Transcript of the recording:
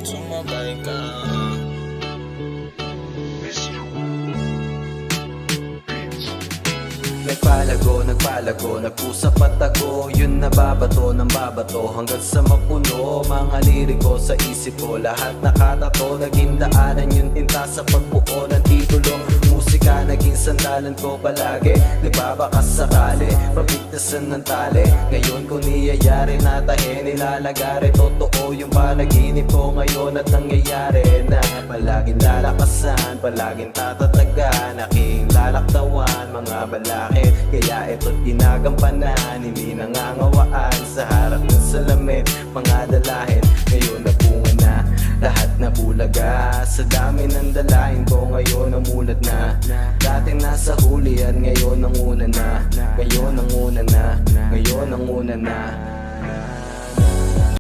sumabay ka. Nagpalago, nag-usap at tago. Yun nababato ng babato hanggang sa mapuno. Mga liriko sa isip ko, lahat nakatato. Naging daanan yung tinta sa pagbuo ng titulo. Musika naging sandalan ko palagi. Nagbabakas sakali, pabigtasan ng tali. Ngayon ko niyayari, natahe, nilalagari. Totoo yung panaginip ko ngayon at nangyayari na palaging lalakasan, palaging tatatagan, aking lalaktawan mga balakid. Kaya ito't ginagampanan, hindi nangangawaan sa harap ng salamin. Mga dalahin, ngayon nabunga na, lahat nabulaga. Sa dami ng dalahin ko ngayon namulat na. Dati nasa hulihan, ngayon ang una na. Ngayon ang una na, ngayon ang una na.